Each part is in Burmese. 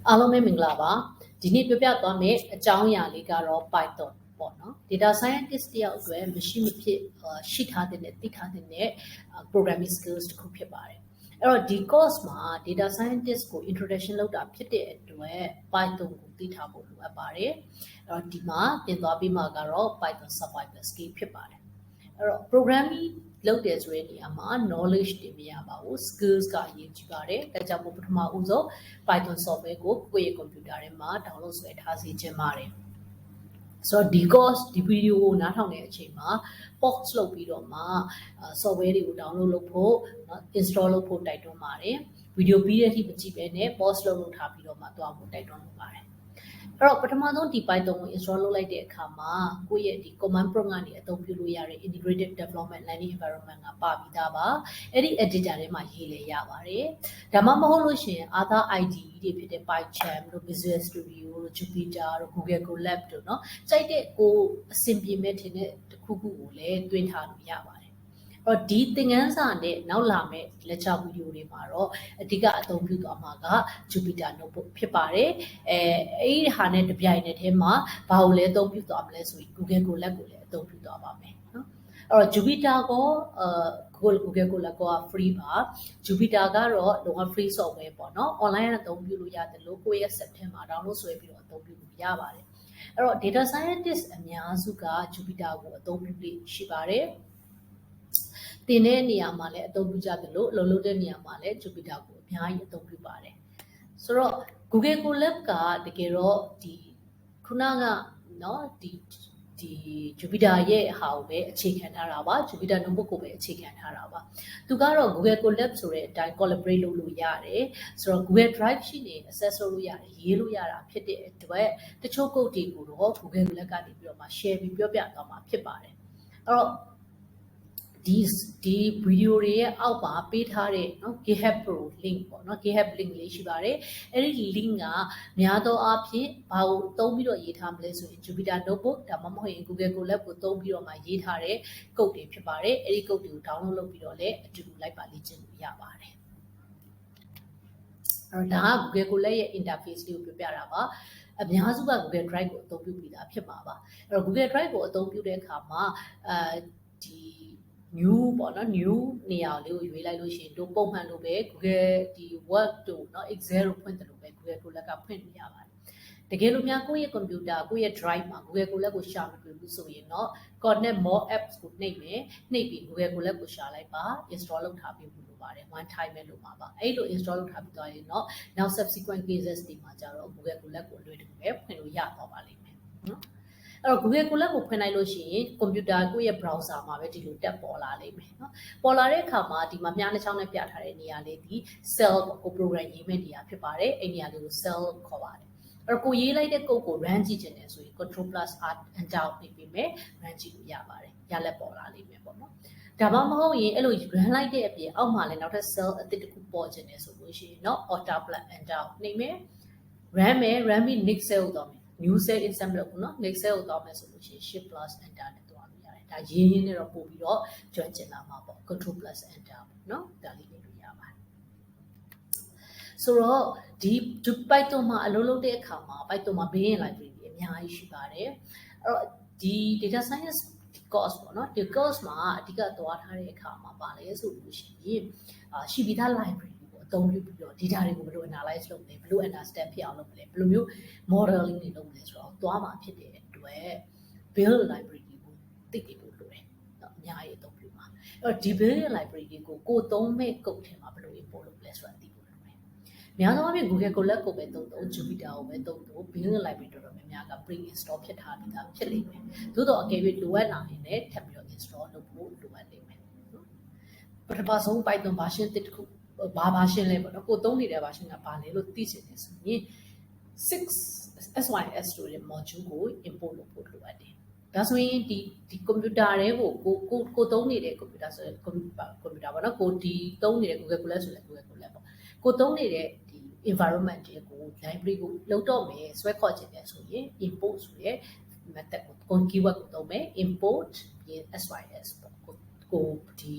အားလုံးပဲမင်္ဂလာပါဒီနေ့ပြပြသွားမယ့်အကြောင်းအရာလေးကတော့ Python ပေါ့နော် data scientist တယောက်အတွက်မရှိမဖြစ်ရှိထားတဲ့သိထားတဲ့ programming skills တစ်ခုဖြစ်ပါတယ်အဲ့တော့ဒီ course မှာ data scientist ကို introduction လုပ်တာဖြစ်တဲ့အတွက် Python ကိုသိထားဖို့လိုအပ်ပါတယ်အဲ့တော့ဒီမှာပြင်သွားပြီးမှကတော့ Python survival skill ဖြစ်ပါတယ်အဲ့တော့ programming လုပ်တယ်ဆိုတဲ့နေရာမှာ knowledge တွေမရပါဘူး skills ကအရေးကြီးပါတယ်ဒါကြောင့်မို့ပထမဦးဆုံး Python software ကိုကိုယ့်ရဲ့ computer ထဲမှာ download ဆွဲထားစေချင်ပါတယ်ဆိုတော့ဒီ course ဒီ video ကိုနားထောင်တဲ့အချိန်မှာ pause လုပ်ပြီးတော့မှ software တွေကို download လုပ်ဖို့ install လုပ်ဖို့တိုက်တွန်းပါတယ် video ပြီးတဲ့အထိမကြည့်ဘဲနဲ့ pause လုပ်ထားပြီးတော့မှသွားဖို့တိုက်တွန်းလုပ်ပါတယ်အဲ့တော့ပထမဆုံးဒီ Python ကို install လုပ်လိုက်တဲ့အခါမှာကိုယ့်ရဲ့ဒီ command prompt ကနေအသုံးပြုလို့ရတဲ့ integrated development learning environment ကပါပြီးသားပါအဲ့ဒီ editor ထဲမှာရေးလေရပါတယ်ဒါမှမဟုတ်လို့ရှိရင် other IDE တွေဖြစ်တဲ့ PyCharm တို့ Visual Studio တို့ Jupyter တို့ Google Colab တို့เนาะကြိုက်တဲ့ကိုအဆင်ပြေမဲ့ထင်တဲ့တစ်ခုခုကိုလည်းတွင်းထားလို့ရပါတယ်တော့ဒီသင်ခန်းစာနဲ့နောက်လာမယ့် lecture video တွေမှာတော့အဓိကအသုံးပြုသွားမှာက Jupyter Notebook ဖြစ်ပါတယ်အဲ့ဒီဟာနဲ့တပြိုင်နက်တည်းမှာဘာကိုလဲအသုံးပြုသွားမလဲဆိုရင် Google Colab ကိုလည်းအသုံးပြုသွားပါမယ်နော်အဲ့တော့ Jupyter ကို Google Colab က free ပါ Jupyter ကတော့လုံးဝ free software ပေါ့နော် online အသုံးပြုလို့ရတယ်လို့ကိုယ့်ရဲ့ set ထဲမှာ download ဆွဲပြီးတော့အသုံးပြုလို့ရပါတယ်အဲ့တော့ data scientist အများစုက Jupyter ကိုအသုံးပြုလို့ရှိပါတယ်တင်တဲ့နေရာမှာလည်းအသုံးပြုကြတယ်လို့လုံလုပ်တဲ့နေရာမှာလည်း Jupyter ကိုအများကြီးအသုံးပြုပါတယ်ဆိုတော့ Google Colab ကတကယ်တော့ဒီခုနကเนาะဒီ Jupyter ရဲ့ဟာကိုပဲအခြေခံထားတာပါ Jupyter Notebook ကိုပဲအခြေခံထားတာပါသူကတော့ Google Colab ဆိုတဲ့အတိုင်း collaborate လုပ်လို့ရတယ်ဆိုတော့ Google Drive ရှိနေ access လုပ်လို့ရတယ်ရေးလို့ရတာဖြစ်တဲ့အတွက်တချို့ code တွေကိုတော့ Google Colab ကနေပြီးတော့မှ share ပြီးပြောပြသွားမှာဖြစ်ပါတယ်အဲ့တော့ဒီ video တွေရဲ့အောက်ပါပေးထားတဲ့เนาะ GitHub Pro link ပေါ့เนาะ GitHub link လေးရှိပါတယ်အဲ့ဒီ link ကများသောအားဖြင့်ဘာကိုသုံးပြီးတော့ရေးထားမလဲဆိုရင် Jupyter Notebook ဒါမှမဟုတ်ရင် Google Colab ကိုသုံးပြီးတော့မှရေးထားတဲ့ code တွေဖြစ်ပါတယ်အဲ့ဒီ code တွေကို download လုပ်ပြီးတော့လည်းအတူတူလိုက်ပါလေ့ကျင့်လို့ရပါတယ်အဲ့တော့ဒါက Google Colab ရဲ့ interface လေးကိုပြောပြတာပါအများစုက Google Drive ကိုအသုံးပြုပြီးသားဖြစ်မှာပါအဲ့တော့ Google Drive ကိုအသုံးပြုတဲ့အခါမှာဒီ new ပေါ့နော် new နေရာလေးကိုရွေးလိုက်လို့ရှိရင်တို့ပုံမှန်လိုပဲ Google ဒီ Word တို့เนาะ Excel တို့ဖွင့်တယ်လို့ပဲ Google Colab ကဖွင့်လို့ရပါတယ်တကယ်လို့များကိုယ့်ရဲ့ computer ကိုယ့်ရဲ့ drive မှာ Google Colab ကိုရှာမတွေ့ဘူးဆိုရင်เนาะ connect more apps ကိုနှိပ်မယ်နှိပ်ပြီး Google Colab ကိုရှာလိုက်ပါ install လုပ်ထားပြီးလို့ပါတယ် one time ပဲလုပ်ပါပါအဲ့လို install လုပ်ထားပြီးသွားရင်เนาะနောက် subsequent cases တွေမှာကျတော့ Google Colab ကိုလွယ်တူပဲဖွင့်လို့ရတော့ပါလိမ့်မယ်เนาะအဲ့တော့ Google Colab ကိုဖွင့်လိုက်လို့ရှိရင် computer ကိုယ့်ရဲ့ browser မှာပဲဒီလိုတက်ပေါ်လာလိမ့်မယ်เนาะပေါ်လာတဲ့အခါမှာဒီမှာမြားနှချောင်းနဲ့ပြထားတဲ့နေရာလေးဒီ cell ကို program ရေးမဲ့နေရာဖြစ်ပါတယ်အဲ့နေရာလေးကို cell ခေါ်ပါတယ်အဲ့တော့ကိုရေးလိုက်တဲ့ code ကို run ကြည့်ချင်တယ်ဆိုရင် control plus r enter နှိပ်ပြီးမယ် run ကြည့်လို့ရပါတယ်ရလက်ပေါ်လာလိမ့်မယ်ပေါ့နော်ဒါမှမဟုတ်ရင်အဲ့လို run လိုက်တဲ့အပြင်အောက်မှာလည်းနောက်ထပ် cell အသစ်တစ်ခုပေါ်ချင်တယ်ဆိုလို့ရှိရင်เนาะ alt plus enter နှိပ်မယ် run ပြီး next cell ကိုတော့မယ်new cell insert လုပ်ဘူးเนาะ next cell ကိုတောင်းမယ်ဆိုလို့ရှိရင် shift plus enter နဲ့တွားလို့ရတယ်ဒါရင်းရင်းနဲ့တော့ပို့ပြီးတော့ကျွမ်းကျင်လာမှာပေါ့ control plus enter เนาะဒါလေးနေလို့ရပါတယ်ဆိုတော့ဒီ Python မှာအလုပ်လုပ်တဲ့အခါမှာ Python မှာ built-in library တွေအများကြီးရှိပါတယ်အဲ့တော့ဒီ data science course ပေါ့เนาะဒီ course မှာအဓိကသွားထားတဲ့အခါမှာပါလဲဆိုလို့ရှိရင်ရှိပြီးသား libraryအသုံးပြုပြီးတော့ data တွေကိုဘယ်လို analyze လုပ်လဲဘယ်လို understand ဖြစ်အောင်လုပ်လဲဘယ်လိုမျိုး modeling တွေလုပ်လဲဆိုတော့သွားမှာဖြစ်တဲ့အတွက် build library ကိုသိနေဖို့လိုတယ်เนาะအများကြီးအသုံးပြုမှာအဲ့တော့ဒီ build library ကိုသုံးမဲ့ code ထဲမှာဘယ်လို import လုပ်လဲဆိုတာသိဖို့လိုတယ်များသောအားဖြင့် Google Colab ကိုပဲသုံး Jupyter ကိုပဲသုံး build library တော်တော်များများက pre-install ဖြစ်ထားပြီးသားဖြစ်လိမ့်မယ်သို့တော့အကယ်၍လိုအပ်လာရင်လည်းထပ်ပြီးတော့ install လုပ်ဖို့လိုအပ်လိမ့်မယ်ပထမဆုံး Python version တစ်ခုဘာ version လဲပေါ့နော်ကိုသုံးနေတဲ့ version ကဘာလဲလို့သိချင်တယ်ဆိုရင် 6sys ဆိုတဲ့ module ကို import လုပ်ဖို့လိုအပ်တယ်ဒါဆိုရင်ဒီ computer တွေကိုသုံးနေတဲ့ computer ဆိုတဲ့ computer ပေါ့နော်ကိုဒီသုံးနေတဲ့ Google Colab ဆိုတဲ့ Google Colab ပေါ့ကိုသုံးနေတဲ့ဒီ environment တွေကို library ကိုလောက်တော့မယ်ဆွဲခေါ်ချင်တယ်ဆိုရင် import ဆိုတဲ့ method ကို keyword ကိုသုံးမယ် import sys ပေါ့ကိုဒီ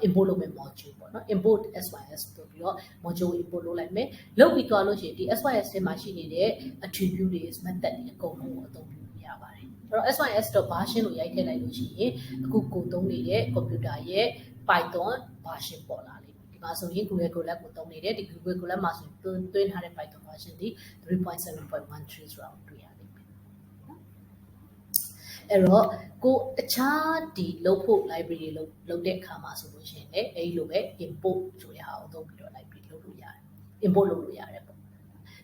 import လုပ်မယ် module ပေါ့နော် import SYS ဆိုပြီးတော့ module import လုပ်လိုက်မယ်လုပ်ပြီးသွားလို့ရှိရင်ဒီ SYS ထဲမှာရှိနေတဲ့ attribute တွေ method တွေအကုန်လုံးကိုအသုံးပြုရပါတယ်အဲ့တော့ SYS တော့ version ကိုရိုက်ထည့်လိုက်လို့ရှိရင်အခုကိုသုံးနေတဲ့ computer ရဲ့ Python version ပေါ်လာလိမ့်မယ်ဒီမှာဆိုရင် Google Colab ကိုသုံးနေတဲ့ဒီ Google Colab မှာဆိုရင်တွင်းထားတဲ့ Python version ဒီ 3.7.13 ဆိုတာကိုတွေ့ရလိမ့်မယ်အဲ့တော့ကိုတခြားဒီလုပ်ဖို့ library တွေလုပ်တဲ့အခါမှာဆိုလို့ရှိရင်လည်းအဲ့လိုပဲ import ဆိုတဲ့ဟာကိုသုံးပြီးတော့ library လုပ်လို့ရတယ် import လုပ်လို့ရတယ်ပေါ့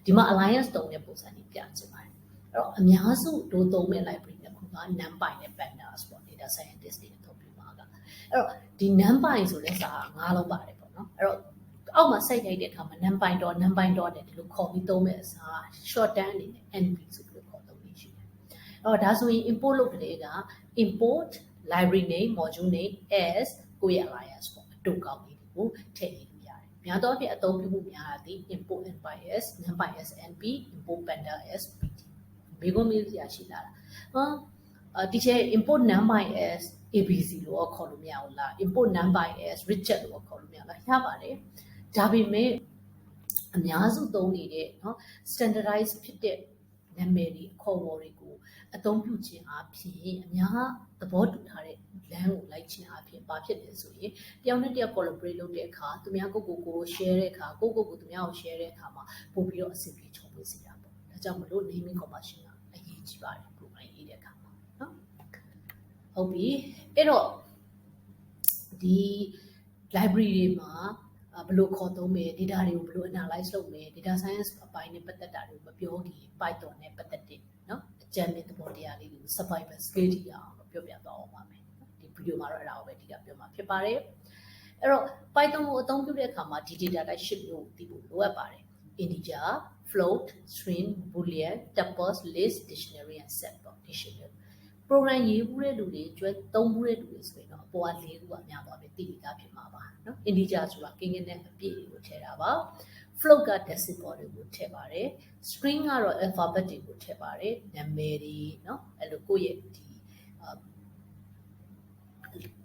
ဒီမှာ alliance တုံးတဲ့ပုံစံကြီးပြချင်ပါတယ်အဲ့တော့အများစုတို့သုံးမဲ့ library တစ်ခုက NumPy နဲ့ Pandas ပေါ့ data scientist တွေအသုံးပြုမှာကအဲ့တော့ဒီ NumPy ဆိုတဲ့စာက၅လုံးပါတယ်ပေါ့နော်အဲ့တော့အောက်မှာစိုက်လိုက်တဲ့အခါမှာ NumPy နဲ့ဒီလိုခေါ်ပြီးသုံးမဲ့အစား short term အနေနဲ့ NP ဆိုပြီးခေါ်သုံးနေရှိတယ်အဲ့တော့ဒါဆိုရင် import လုပ်တဲ့က import library name module name as ကိုယ့်ရဲ့ alliance ပေါ့အတူကောင်းလေးကိုထည့်လို့ရတယ်များသောအားဖြင့်အသုံးပြုမှုများတာဒီ import NumPy as NumPy as NP import Pandas as PT ဘေကုန်းမျိုးစရာရှိလာတာဒီချက် import NumPy as ABC လို့ခေါ်လို့မရဘူးလား import NumPy as Richard လို့ခေါ်လို့မရလားရပါတယ်ဒါပေမဲ့အများစုသုံးနေတဲ့เนาะ standardize ဖြစ်တဲ့နာမည်တွေခေါ်ဝေါ်တွေကိုအသုံးပြုခြင်းအပြင်အများသဘောတူထားတဲ့လမ်းကိုလိုက်ခြင်းအပြင်ဘာဖြစ်လဲဆိုရင်တယောက်နဲ့တယောက် collaborate လုပ်တဲ့အခါသူများကို share တဲ့အခါကိုသူများကို share တဲ့အခါမှာပို့ပြီးတော့အဆင်ပြေချော်ပွေးစေတာပေါ့ဒါကြောင့်မလို့ naming convention ကအရေးကြီးပါတယ် program ရေးတဲ့အခါမှာเนาะဟုတ်ပြီအဲ့တော့ဒီ library တွေမှာဘယ်လိုခေါ်သုံးမယ် data တွေကိုဘယ်လို analyze လုပ်မယ် data science အပိုင်းနဲ့ပတ်သက်တာတွေကိုမပြောခင် Python နဲ့ပတ်သက်တဲ့เนาะအကြံဉာဏ်သဘောတရားလေးတွေကို survival skill တွေအောင်ပြောပြသွားအောင်ပါမယ်ဒီဗီဒီယိုမှာတော့အဲ့ဒါကိုပဲအဓိကပြောမှာဖြစ်ပါတယ်အဲ့တော့ Python ကိုအသုံးပြုတဲ့အခါမှာဒီ data type 8မျိုးကိုသိဖို့လိုအပ်ပါတယ် integer float string boolean tuples list dictionary and set ပေါ့ dictionary program ရေးမှုတဲ့လူတွေကျွဲသုံးမှုတဲ့လူတွေဆိုရင်တော့အပေါ်က၄ခုကများသွားပြီသိပြီးသားဖြစ်မှာပါเนาะ integer ဆိုတာကိန်းကိန်းနဲ့အပြည့်တွေကိုထည့်တာပါ float က decimal တွေကိုထည့်ပါတယ် string ကတော့ alphabet တွေကိုထည့်ပါတယ်နာမည်တွေเนาะအဲ့လိုကိုယ့်ရဲ့ဒီ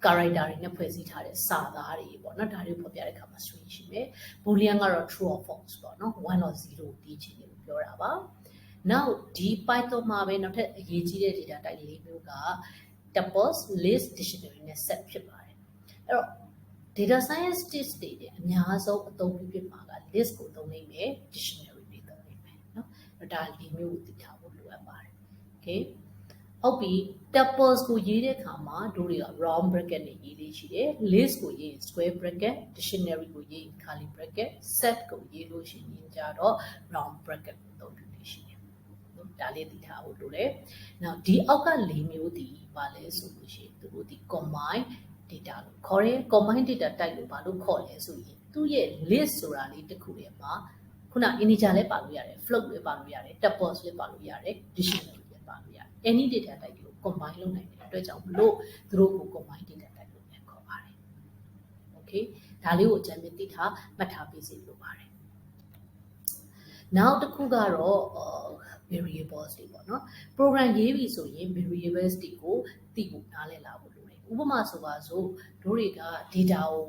character တွေနဲ့ဖွဲ့စည်းထားတဲ့စာသားတွေပေါ့เนาะဒါတွေကိုဖော်ပြတဲ့အခါမှာ string ရှိမယ် boolean ကတော့ true or false ပေါ့เนาะ1 or 0တီးချင်တယ်လို့ပြောတာပါနောက်ဒီ Python မှာပဲနောက်ထပ်အရေးကြီးတဲ့ data type ၄မျိုးက tuples list dictionary နဲ့ set ဖြစ်ပါတယ်အဲ့တော့ data scientist တွေအများဆုံးအသုံးပြုဖြစ်မှာက list ကိုသုံးနိုင်မယ် dictionary တွေသုံးနိုင်မယ်เนาะအဲ့ဒါ၄မျိုးကိုသိထားဖို့လိုအပ်ပါတယ် okay ဟုတ်ပြီ tuples ကိုရေးတဲ့အခါမှာတို့တွေက round bracket နဲ့ရေးလေးရှိတယ် list ကိုရေး square bracket dictionary ကိုရေး curly bracket set ကိုရေးလို့ရှိရင်ကြတော့ round bracket ကိုသုံးပြုလေးရှိတယ်ဒါလေးသိထားဖို့လိုတယ်။နောက်ဒီအောက်က၄မျိုးဒီပါလဲဆိုလို့ရှိရင်သူတို့ဒီ combine data လို့ခေါ်တယ် combine data type လို့ဘာလို့ခေါ်လဲဆိုရင်သူ့ရဲ့ list ဆိုတာလေးတစ်ခုထဲမှာခုန integer လည်းပါလို့ရတယ် float လည်းပါလို့ရတယ် tuples လည်းပါလို့ရတယ် dictionary လည်းပါလို့ရတယ် any data type ကို combine လုပ်နိုင်တဲ့အတွက်ကြောင့်မလို့သူတို့ကို combine data type လို့လည်းခေါ်ပါတယ် okay ဒါလေးကိုအကြံပေးသိထားမှတ်ထားပေးစီလိုပါတယ်နောက်တစ်ခုကတော့variables တွေပေါ့နော် program ရေးပြီဆိုရင် variables တွေကိုသိဖို့နားလည်လာဖို့လိုတယ်ဥပမာဆိုပါစို့တို့တွေက data ကို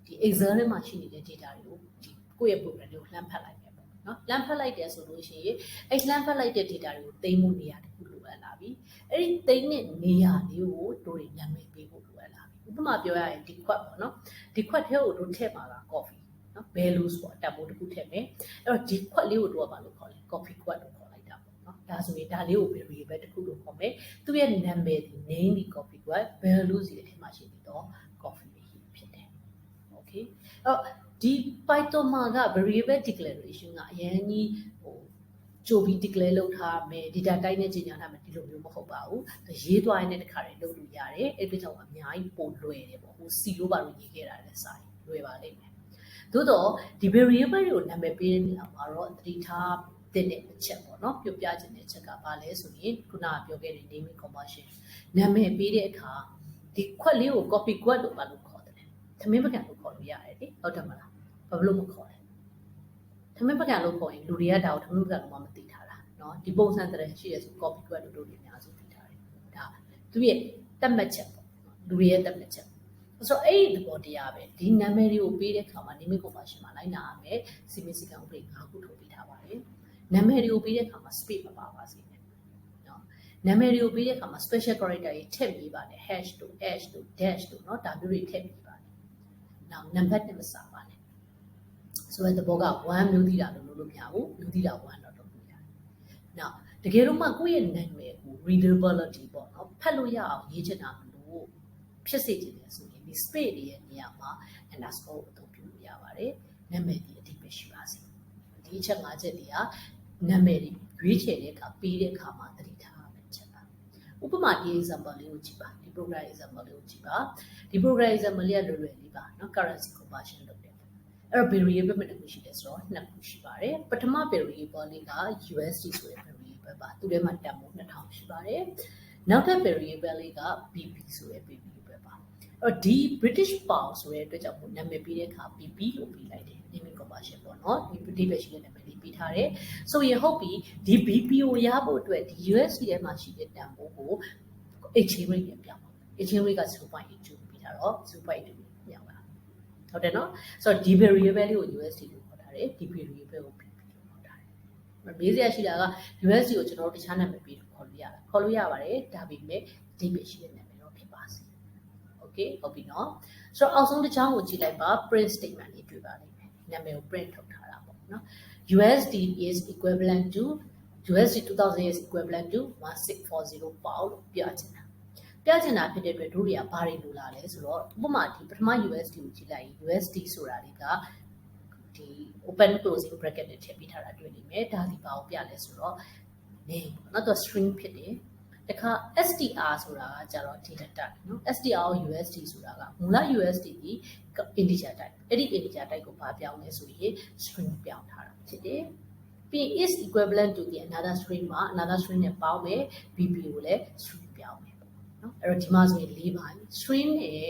ဒီ Excel ထဲမှာရှိနေတဲ့ data တွေကိုဒီကိုယ့်ရဲ့ program တွေကိုလှမ်းဖတ်လိုက်မယ်ပေါ့နော်လှမ်းဖတ်လိုက်တယ်ဆိုလို့ရှိရင်အဲ့လှမ်းဖတ်လိုက်တဲ့ data တွေကိုသိမ်းမှုနေရာတစ်ခုလိုအပ်လာပြီအဲ့ဒီသိမ်းတဲ့နေရာလေးကိုတို့တွေနာမည်ပေးဖို့လိုအပ်လာပြီဥပမာပြောရရင်ဒီခွက်ပေါ့နော်ဒီခွက်ထဲကိုတို့ထည့်ပါလား coffee နော် values ပေါ့တန်ဖိုးတစ်ခုထည့်မယ်အဲ့တော့ဒီခွက်လေးကိုတို့ကဘာလို့ခေါ်လဲ coffee ခွက်လို့ခေါ်လိုက်တာပေါ့နော်ဒါဆိုရင်ဒါလေးကို variable တစ်ခုလို့ခေါ်မယ်သူ့ရဲ့နာမည်ဒီ name ဒီ coffee ခွက် values တွေအထက်မှာရှိပြီးတော့ coffee ဖြစ်တယ် okay အဲ့တော့ဒီ Python မှာက variable declaration ကအရင်ကြီးဟိုကြိုပြီး declare လုပ်ထားမယ် data type နဲ့ကြီးညာထားမယ်ဒီလိုမျိုးမဟုတ်ပါဘူးရေးသွားရင်လည်းတစ်ခါတည်းလုပ်လို့ရတယ်အဲ့ဒီကြောင့်အများကြီးပိုလွယ်တယ်ပေါ့ဟို C လို့ပါလို့ရေးခဲ့တာလည်းစာရင်လွယ်ပါလိမ့်မယ်သို့တော့ဒီ variable တွေကိုနာမည်ပေးနေတာမှာတော့သတိထားတဲ့အချက်ပေါ့နော်ပြောပြခြင်းတဲ့အချက်ကဘာလဲဆိုရင်ခုနကပြောခဲ့တဲ့ naming convention နာမည်ပေးတဲ့အခါဒီခွက်လေးကို copy ခွက်လို့ဘာလို့ခေါ်တယ်သမင်းပကံလို့ခေါ်လို့ရတယ်လေဟုတ်တယ်မလားဘာလို့မခေါ်လဲသမင်းပကံလို့ခေါ်ရင်လူတွေကဒါကိုသမင်းပကံလို့မှမသိထားတာเนาะဒီပုံစံတည်းရှိရဆို copy ခွက်လို့တို့တွေအများစုသိထားတယ်ဒါသူရဲ့တတ်မှတ်ချက်ပေါ့လူတွေရဲ့တတ်မှတ်ချက် ဆိုတော့အဲ့ဒီသဘောတရားပဲဒီနာမည်တွေကိုပေးတဲ့အခါမှာ naming convention မှာလိုက်နာရမယ်စီမင်းစည်းကမ်းဥပဒေ9ခုထုတ်ပေးထားပါတယ်နာမည်တွေကိုပေးတဲ့အခါမှာ space မပါပါစေနဲ့နော်နာမည်တွေကိုပေးတဲ့အခါမှာ special character တွေထည့်ပေးပါနဲ့ hash တို့ dash တို့ dash တို့နော်ဒါမျိုးတွေထည့်ပေးပါနဲ့နောက် number နဲ့မစားပါနဲ့ဆိုတော့သဘောက1မျိုးသီးတာလို့မရဘူးမျိုးသီးတာ1တော့လုပ်လို့ရတယ်နောက်တကယ်လို့မှကိုယ့်ရဲ့နာမည်ကို readability ပေါ့နော်ဖတ်လို့ရအောင်ရေးချင်တာလို့ဖြစ်စေချင်တယ်ဆိုရင်ဒီ space တွေရဲ့နေရာမှာ underscore ကိုအသုံးပြုလို့ရပါတယ်နာမည်ဒီအတိပဲရှိပါစေဒီအချက်5ချက်တွေကနာမည်တွေရွေးချယ်တဲ့အခါပေးတဲ့အခါမှာသတိထားရမယ့်ချက်ပါဥပမာဒီ example လေးကိုကြည့်ပါဒီ program example လေးကိုကြည့်ပါဒီ program example လေးကလွယ်လွယ်လေးပါเนาะ currency conversion လုပ်တယ်အဲ့တော့ variable တစ်ခုရှိတယ်ဆိုတော့နှစ်ခုရှိပါတယ်ပထမ variable လေးက USD ဆိုတဲ့ variable ပါသူထဲမှာတန်ဖိုး2000ရှိပါတယ်နောက်ထပ် variable လေးက BP ဆိုတဲ့ variable ပါအဲ့တော့ဒီ British Pound ဆိုတဲ့အတွက်ကြောင့်နာမည်ပေးတဲ့အခါ BP လို့ပေးလိုက်တယ် naming conversion ပေါ့နော်ဒီပဲရှိတဲ့နာမည်လေးပေးထားတယ်ဆိုရင်ဟုတ်ပြီဒီ BP ကိုရဖို့အတွက်ဒီ USD ထဲမှာရှိတဲ့တန်ဖိုးကို exchange rate နဲ့ပြောင်းပါ exchange rate က 0.82 ပေးထားတော့0.82ပြောင်းပါဟုတ်တယ်နော်ဆိုတော့ဒီ variable လေးကို USD လို့ခေါ်ထားတယ်ဒီ variable ကို BP လို့ခေါ်ထားတယ်မေးစရာရှိတာက USD ကိုကျွန်တော်တို့တခြားနာမည်ပေးခေါ်လို့ရပါတယ်ဒါပေမဲ့ဒီပဲရှိတဲ့နာမည်တော့ဖြစ်ပါစေ okay ဟုတ်ပြီနော်ဆိုတော့အောက်ဆုံးတစ်ချောင်းကိုကြည့်လိုက်ပါ print statement လေးတွေ့ပါလိမ့်မယ်နာမည်ကို print ထုတ်ထားတာပေါ့နော် USD is equivalent to USD 2000 is equivalent to 1640 pound လို့ပြချင်တာဖြစ်တဲ့အတွက်တို့တွေကဘာတွေလိုလာလဲဆိုတော့ဥပမာဒီပထမ USD ကိုကြည့်လိုက်ရင် USD ဆိုတာတွေကဒီ open closing bracket နဲ့ထည့်ပေးထားတာတွေ့နေမယ်ဒါဒီဘာကိုပြလဲဆိုတော့ name ပေါ့နော်သူ string ဖြစ်တယ်တခါ STR ဆိုတာကကျတော့ data type နော် STR USD ဆိုတာကမူလ USD ဒီ integer type အဲ့ဒီ integer type ကိုဘာပြောင်းလဲဆိုရင် string ပြောင်းထားတာဖြစ်တယ်ပြီး is equivalent to the another string မှာ another string နဲ့ပေါင်းမယ် BP ကိုလည်း string ပြောင်းမယ်နော်အဲ့တော့ဒီမှာဆိုရင်၄ပါး string နဲ့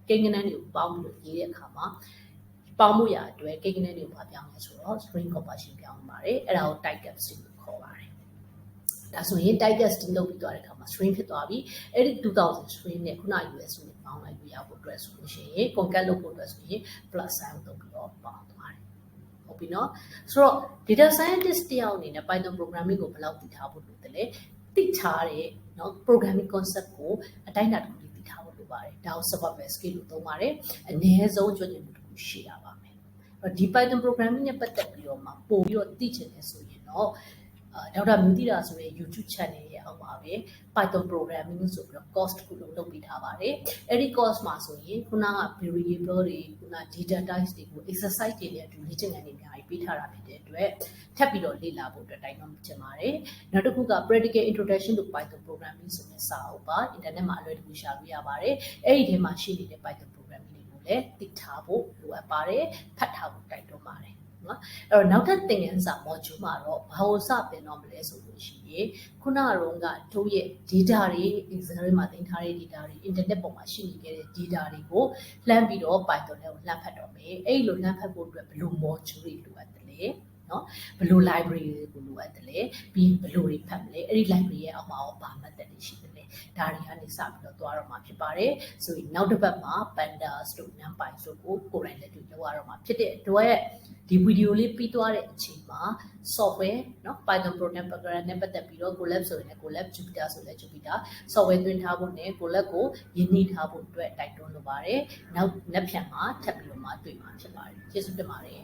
ကိန်းဂဏန်းတွေကိုပေါင်းပြီးရေးတဲ့အခါမှာပေါင်းမှုရအတွက်ကိန်းဂဏန်းတွေကိုဘာပြောင်းလဲဆိုတော့ string conversion ပြောင်းပါတယ်အဲ့ဒါကို type casting လို့ခေါ်ပါတယ်ဒါဆိုရင် type casting လုပ်ပြီးသွားတဲ့အခါမှာ string ဖြစ်သွားပြီအဲ့ဒီ2000 string နဲ့ခုန USD နဲ့ပေါင်းလိုက်လို့ရဖို့အတွက်ဆိုလို့ရှိရင် concat လုပ်ဖို့အတွက်ဆိုရင် plus sign ကိုသုံးပြီးတော့ပေါင်းသွားတယ်ဟုတ်ပြီနော်ဆိုတော့ data scientist တယောက်အနေနဲ့ Python programming ကိုဘယ်လောက်သိထားဖို့လိုတယ်လဲသိထားတဲ့เนาะ programming concept ကိုအတိုင်းအတာတစ်ခုသိထားဖို့လိုပါတယ်ဒါကို survival skill လို့သုံးပါတယ်အနည်းဆုံးကျွမ်းကျင်မှုတစ်ခုရှိရပါမယ်အဲ့တော့ဒီ Python programming နဲ့ပတ်သက်ပြီးတော့မှပို့ပြီးတော့သိချင်တယ်ဆိုရင်တော့ဒေါက်တာမြူတီတာဆိုတဲ့ YouTube channel ရဲ့အောက်မှာပဲ Python programming ဆိုပြီးတော့ course တစ်ခုလုံးလုပ်ပေးထားပါတယ်အဲ့ဒီ course မှာဆိုရင်ခုနက variable တွေခုန data types တွေကို exercise တွေနဲ့အတူလေ့ကျင့်ခန်းတွေအများကြီးပေးထားတာဖြစ်တဲ့အတွက်ထပ်ပြီးတော့လေ့လာဖို့အတွက်တိုက်တွန်းချင်ပါတယ်နောက်တစ်ခုက practical introduction to Python programming ဆိုတဲ့စာအုပ်ပါ internet မှာအလွယ်တကူရှာလို့ရပါတယ်အဲ့ဒီထဲမှာရှိနေတဲ့ Python programming တွေကိုလည်းသိထားဖို့လိုအပ်ပါတယ်ဖတ်ထားဖို့တိုက်တွန်းပါတယ်နော်အဲ့တော့နောက်ထပ်သင်ခန်းစာ module မှာတော့ဘာလို့စတင်တော့မလဲဆိုလို့ရှိရင်ခုနကတော့ကတို့ရဲ့ data တွေ Excel မှာသင်ထားတဲ့ data တွေ internet ပေါ်မှာရှိနေခဲ့တဲ့ data တွေကိုလှမ်းပြီးတော့ Python နဲ့လှမ်းဖတ်တော့မယ်အဲ့လိုလှမ်းဖတ်ဖို့အတွက်ဘယ်လို module တွေလိုအပ်တယ်လဲနော်ဘယ်လို library တွေကိုလိုအပ်တယ်လဲပြီးဘယ်လိုတွေဖတ်မလဲအဲ့ဒီ library ရဲ့အောက်မှာရောဘာ method တွေရှိတယ်လဲဒါတွေကနေစပြီးတော့သွားတော့မှာဖြစ်ပါတယ်ဆိုရင်နောက်တစ်ပတ်မှာ pandas တို့ numpy တို့ကိုယ်တိုင်လက်တွေ့လုပ်ရတော့မှာဖြစ်တဲ့အတွက်ဒီဗီဒီယိုလေးပြီးသွားတဲ့အချိန်မှာ software เนาะ Python program နဲ့ပတ်သက်ပြီးတော့ Colab ဆိုရင် Colab Jupyter ဆိုလည်း Jupyter software သွင်းထားဖို့နဲ့ Colab ကိုရင်းနှီးထားဖို့အတွက်တိုက်တွန်းလိုပါတယ်နောက်နှစ်ဖြန်မှာထပ်ပြီးတော့မှတွေ့မှာဖြစ်ပါတယ်ကျေးဇူးတင်ပါတယ်